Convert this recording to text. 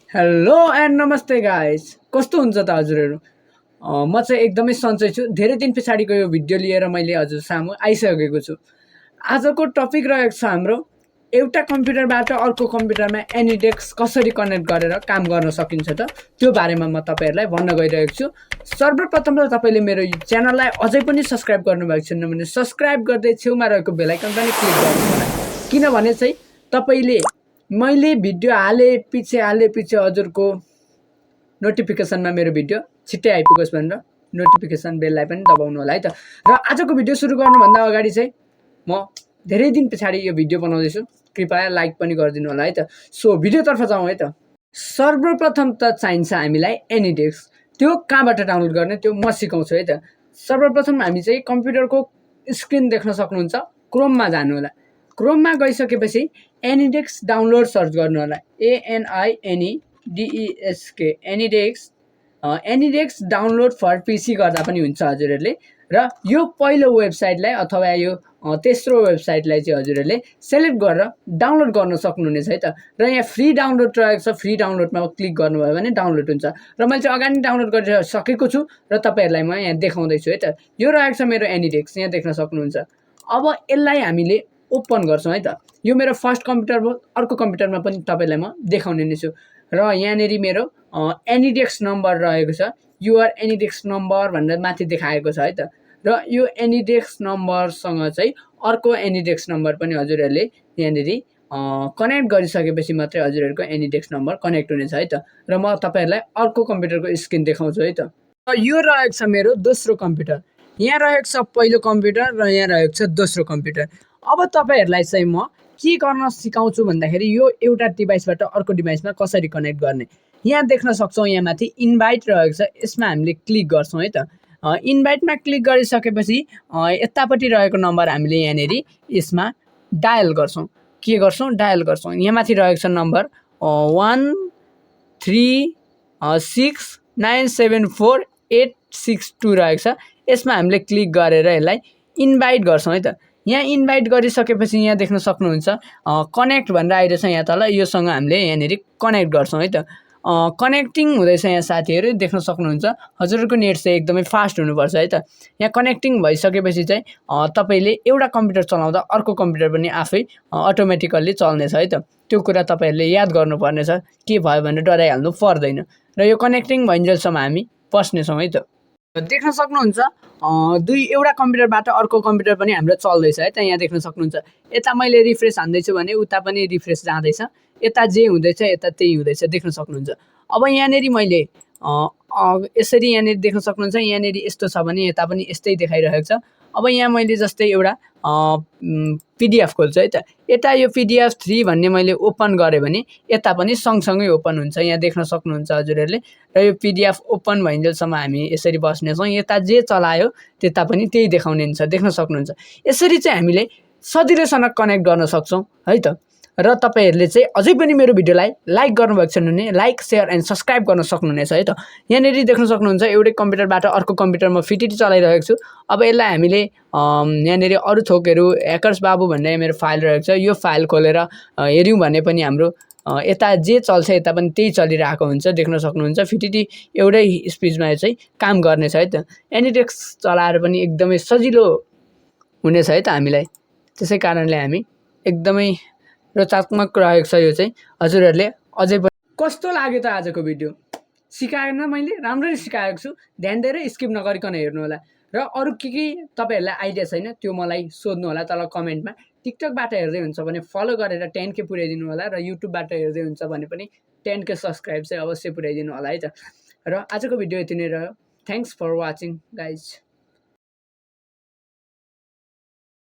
Hello and नमस्ते guys, कस्तो हुन्छ त हजुरहरू। म चाहिँ एकदमै सन्चै छु। धेरै दिन पछाडिको यो भिडियो लिएर मैले हजुर सामु आइसकेको छु। आजको टपिक रहेको छ हाम्रो एउटा कम्प्युटरबाट अर्को कम्प्युटरमा एनिडेक्स कसरी कनेक्ट गरेर काम गर्न सकिन्छ त, त्यो बारेमा म तपाईँहरूलाई भन्न गइरहेको छु। सर्वप्रथम त तपाईँले मेरो च्यानललाई अझै पनि सब्सक्राइब गर्नुभएको छैन भने सब्सक्राइब गर्दै छेउमा रहेको बेल आइकन पनि क्लिक गर्नु होला, किनभने चाहिँ तपाईँले मैले भिडियो हाले पछि हजुरको नोटिफिकेसनमा मेरो भिडियो छिट्टै आइपुगोस् भनेर नोटिफिकेसन बेललाई पनि दबाउनु होला है त। र आजको भिडियो सुरु गर्नुभन्दा अगाडि चाहिँ म धेरै दिन पछाडि यो भिडियो बनाउँदैछु, कृपया लाइक पनि गरिदिनु होला है त। सो भिडियोतर्फ जाउँ है त। सर्वप्रथम त चाहिन्छ हामीलाई एनिडेक्स। त्यो कहाँबाट डाउनलोड गर्ने त्यो म सिकाउँछु है त। सर्वप्रथम हामी चाहिँ कम्प्युटरको स्क्रिन देख्न सक्नुहुन्छ, क्रोममा जानु होला। क्रोममा गइसकेपछि एनिडेक्स डाउनलोड सर्च गर्नु होला, ANINEDESK एनिडेक्स डाउनलोड फर पिसी गर्दा पनि हुन्छ हजुरहरूले। र यो पहिलो वेबसाइटलाई अथवा यो तेस्रो वेबसाइटलाई चाहिँ हजुरहरूले सेलेक्ट गरेर डाउनलोड गर्न सक्नुहुनेछ है त। र यहाँ फ्री डाउनलोड रहेको छ, फ्री डाउनलोडमा क्लिक गर्नुभयो भने डाउनलोड हुन्छ। र मैले चाहिँ अगाडि डाउनलोड गरिसकेको छु र तपाईँहरूलाई म यहाँ देखाउँदैछु है त। यो रहेको छ मेरो एनिडेक्स, यहाँ देख्न सक्नुहुन्छ। अब यसलाई हामीले ओपन गर्छौँ है त। यो मेरो फर्स्ट कम्प्युटर हो, अर्को कम्प्युटरमा पनि तपाईँलाई म देखाउने नै छु। र यहाँनिर मेरो एनिडेक्स नम्बर रहेको छ, युआर एनिडेक्स नम्बर भनेर माथि देखाएको छ है त। र यो एनिडेक्स नम्बरसँग चाहिँ अर्को एनिडेक्स नम्बर पनि हजुरहरूले यहाँनिर कनेक्ट गरिसकेपछि मात्रै हजुरहरूको एनिडेक्स नम्बर कनेक्ट हुनेछ है त। र म तपाईँहरूलाई अर्को कम्प्युटरको स्क्रिन देखाउँछु है त। यो रहेको छ मेरो दोस्रो कम्प्युटर, यहाँ रहेको छ पहिलो कम्प्युटर र यहाँ रहेको छ दोस्रो कम्प्युटर। अब तपाईँहरूलाई चाहिँ म के गर्न सिकाउँछु भन्दाखेरि यो एउटा डिभाइसबाट अर्को डिभाइसमा कसरी कनेक्ट गर्ने। यहाँ देख्न सक्छौँ, यहाँ माथि इन्भाइट रहेको छ, यसमा हामीले क्लिक गर्छौँ है त। इन्भाइटमा क्लिक गरिसकेपछि यतापट्टि रहेको नम्बर हामीले यहाँनिर यसमा डायल गर्छौँ। के गर्छौँ? डायल गर्छौँ। यहाँ माथि रहेको छ नम्बर 136974862 रहेको छ, यसमा हामीले क्लिक गरेर यसलाई इन्भाइट गर्छौँ है त। यहाँ इन्भाइट गरिसकेपछि यहाँ देख्न सक्नुहुन्छ कनेक्ट भनेर आइरहेछ यहाँ तल, योसँग हामीले यहाँनिर कनेक्ट गर्छौँ है त। कनेक्टिङ हुँदैछ यहाँ साथीहरू, देख्न सक्नुहुन्छ। हजुरहरूको नेट चाहिँ एकदमै फास्ट हुनुपर्छ है त। यहाँ कनेक्टिङ भइसकेपछि चाहिँ तपाईँले एउटा कम्प्युटर चलाउँदा अर्को कम्प्युटर पनि आफै अटोमेटिकल्ली चल्नेछ है त। त्यो कुरा तपाईँहरूले याद गर्नुपर्नेछ, के भयो भनेर डराइहाल्नु पर्दैन। र यो कनेक्टिङ भइन्जेलसम्म हामी बस्नेछौँ है त। देख्न सक्नुहुन्छ एउटा कम्प्युटरबाट अर्को कम्प्युटर पनि हाम्रो चल्दैछ है त। यहाँ देख्न सक्नुहुन्छ, यता मैले रिफ्रेस हान्दैछु भने उता पनि रिफ्रेस जाँदैछ, यता जे हुँदैछ यता त्यही हुँदैछ, देख्न सक्नुहुन्छ। अब यहाँनिर मैले यसरी यहाँनिर देख्न सक्नुहुन्छ, यहाँनिर यस्तो छ भने यता पनि यस्तै देखाइरहेको छ। अब यहाँ मैले जस्तै एउटा पिडिएफ खोल्छु है त। यता यो पिडिएफ 3 भन्ने मैले ओपन गरेँ भने यता पनि सँगसँगै ओपन हुन्छ, यहाँ देख्न सक्नुहुन्छ हजुरहरूले। र यो पिडिएफ ओपन भइन्जेलसम्म हामी यसरी बस्नेछौँ, यता जे चलायो त्यता पनि त्यही देखाउने हुन्छ, देख्न सक्नुहुन्छ। यसरी चाहिँ हामीले सजिलैसँग कनेक्ट गर्न सक्छौँ है त। र तपाईँहरूले चाहिँ अझै पनि मेरो भिडियोलाई लाइक गर्नुभएको छैन भने लाइक, सेयर एन्ड सब्सक्राइब गर्न सक्नुहुनेछ है त। यहाँनिर देख्न सक्नुहुन्छ एउटै कम्प्युटरबाट अर्को कम्प्युटरमा फिटिटी चलाइरहेको छु। अब यसलाई हामीले यहाँनिर अरू थोकहरू ह्याकर्स बाबु भन्ने मेरो फाइल रहेको छ, यो फाइल खोलेर हेऱ्यौँ भने पनि हाम्रो यता जे चल्छ यता पनि त्यही चलिरहेको हुन्छ, देख्न सक्नुहुन्छ। फिटिटी एउटै स्पिडमा चाहिँ काम गर्नेछ है त। एनिडेक्स चलाएर पनि एकदमै सजिलो हुनेछ है त हामीलाई, त्यसै कारणले हामी एकदमै रोचनात्मक रहेको छ यो चाहिँ। हजुरहरूले अझै पनि कस्तो लाग्यो त आजको भिडियो? सिकाएन मैले? राम्ररी सिकाएको छु, ध्यान दिएर स्किप नगरिकन हेर्नु होला। र अरू के तपाईँहरूलाई आइडिया छैन त्यो मलाई सोध्नु होला तल कमेन्टमा। टिकटकबाट हेर्दै हुन्छ भने फलो गरेर 10K पुर्याइदिनु होला, र युट्युबबाट हेर्दै हुन्छ भने पनि 10K सब्सक्राइब चाहिँ अवश्य पुर्याइदिनु होला है त। र आजको भिडियो यति नै रह्यो। Thanks for watching guys.